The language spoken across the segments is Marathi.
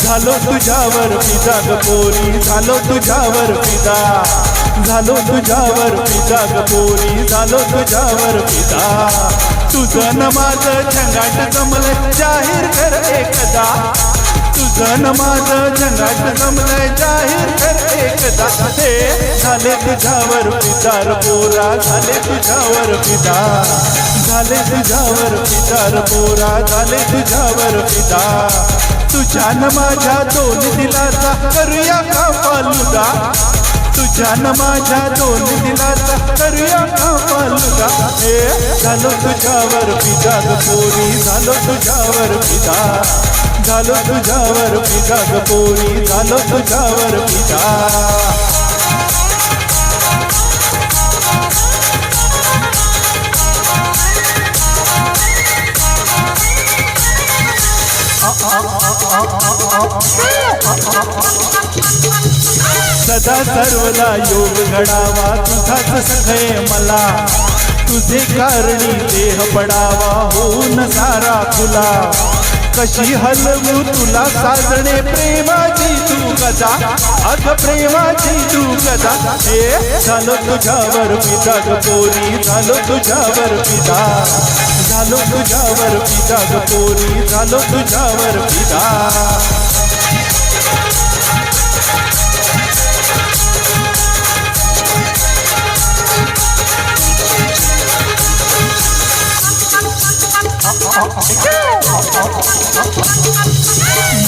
झालो तुझ्यावर फिदा ग पोरी, झालो तुझ्यावर फिदा, झालो तुझ्यावर फिदा ग पोरी, झालो तुझ्यावर फिदा. तुझं न माझं झंगाट जमलंय जाहीर कर एकदा, तुझं न माझं झंगाट जमलंय जाहीर कर एकदा. हे झाले तुझ्यावर फिदा र पोरा, झाले तुझ्यावर फिदा, झाले तुझ्यावर फिदा र पोरा, झाले तुझ्यावर फिदा. तुझ्या न माझ्या दोन दिलाचा करूया का फालुदा, तुझ्या न माझ्या दोन दिलाचा करूया का फालुदा. हे झालो तुझ्यावर फिदा ग पोरी, झालो तुझ्यावर फिदा, झालो तुझ्यावर फिदा ग पोरी, झालो तुझ्यावर फिदा. सदा सर्वदा योग घडावा तुझाच सखय मला, तुझे कारणी देह पडावा होऊन सारा खुला. कशी हलवू तुला साजणे प्रेमाची तू गदा, अग प्रेमाची तू गदा. हे झालो तुझ्यावर फिदा ग पोरी, झालो तुझ्यावर फिदा, झालो तुझ्यावर फिदा ग पोरी, झालो तुझ्यावर फिदा.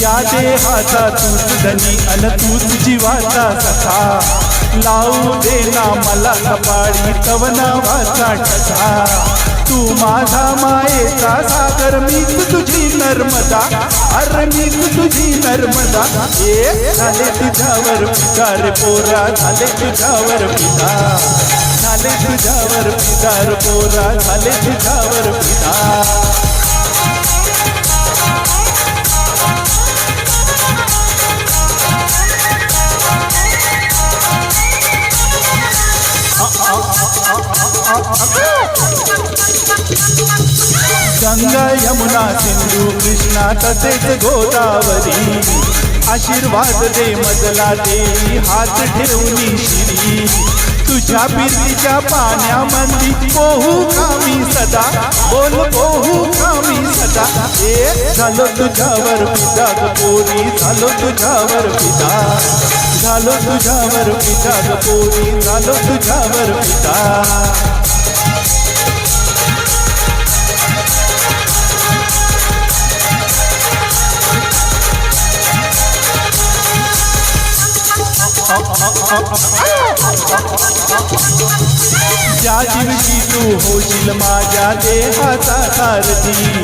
या देहाचा तूच धनी अन तूच जीवाचा सखा, लावू दे ना मला कपाळी तव नावाचा ठसा. तू माझा मायेचा सागर, मीच तुझी नर्मदा, अरे मीच तुझी नर्मदा. हे झाले तुझ्यावर फिदा रे पोरा, झाले तुझ्यावर फिदा, झाले तुझ्यावर फिदा रे पोरा, झाले तुझ्यावर फिदा. गंगा यमुना सिंधू कृष्णा तसेच गोदावरी, आशीर्वाद दे मजला देवी हात ठेवून शिरी. तुझ्या प्रीतीच्या पाण्यामंदी पोहू कामी सदा, बोल पोहू कामी सदा. हे झालो तुझ्यावर फिदा ग पोरी, झालो तुझ्यावर फिदा, झालो तुझ्यावर फिदा ग पोरी, झालो तुझ्यावर फिदा. ज्या दिवशी तू होशील माझ्या देहाचा सारथी,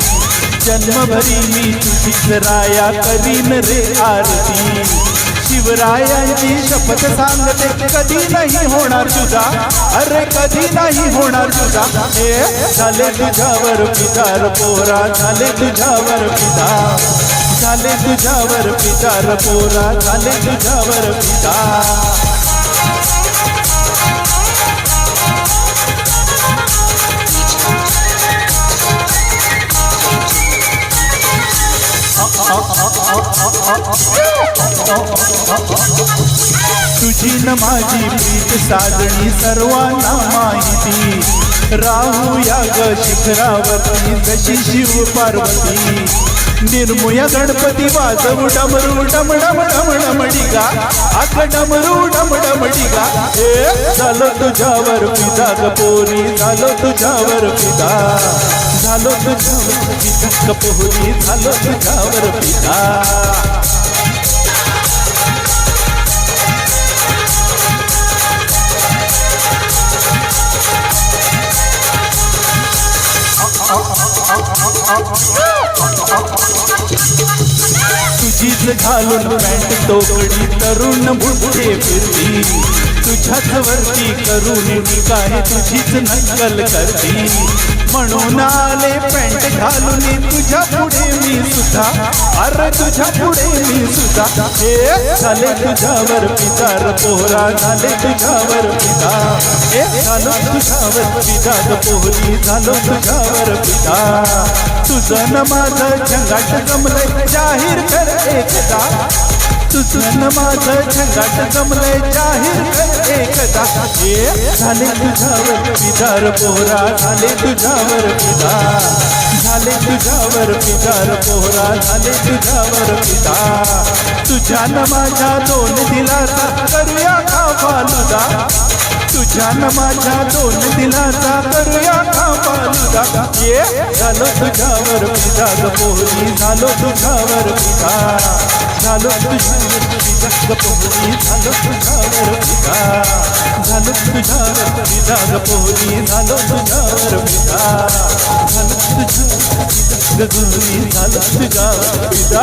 जन्मभरी मी तुझीच राया करीन रे आरती. शिवरायांची शपथ सांगते कधी नाही होणार तुझा, अरे कधी नाही होणार तुझा. हे झाले तुझ्यावर फिदा र पोरा, झाले तुझ्यावर फिदा, झाले तुझ्यावर फिदा र पोरा, झाले तुझ्यावर फिदा. तुझी न माझी प्रीत साजणी सर्वांना माहिती, राहूया ग शिखरावरती जशी शिव पार्वती. निर्मूया गणपती वाजवू डमरू डम डम डम डमडिगा, अग डमरू डम डमडिगा. हे झालो तुझ्यावर फिदा ग पोरी, झालो तुझ्यावर फिदा, झालो तुझ्यावर फिदा ग पोरी, झालो तुझ्यावर फिदा. तुझीच घालून पॅन्ट तोकडी तरुण बुद्धे फिरती, तुझ्याच वरती करून काय तुझीच नक्कल करती. म्हणून आले पॅन्ट घालून तुझ्या पुढे मी सुद्धा, अरे तुझ्या पुढे मी सुद्धा. हे झाले तुझ्यावर फिदा र पोरा, झाले तुझ्यावर फिदा. हे झालो तुझ्यावर फिदा ग पोरी, झालो तुझ्यावर फिदा. तुझं न माझं झंगाट जमलंय जाहीर कर एकदा तुझं न माझं झंगाट जमलंय जाहीर कर एकदा ये झाले तुझ्यावर पिदार पोहरा झाले तुझ्यावर फिदा झाले तुझ्यावर पिदार पोहरा झाले तुझ्यावर फिदा तुझ्या न माझ्या दोन दिलासा करूया का फालुदा तुझ्या न माझ्या दोन दिलासा करूया का फालुदा ये झालो तुझ्यावर फिदा ग पोहरी झालो तुझ्यावर फिदा झालो तुझ्यावर फिदा ग पोहरी झालो तुझ्यावर फिदा झालो तुझ्यावर फिदा ग पोहरी झालो तुझ्यावर फिदा झालो तुझ्यावर फिदा ग पोहरी झालो तुझ्यावर फिदा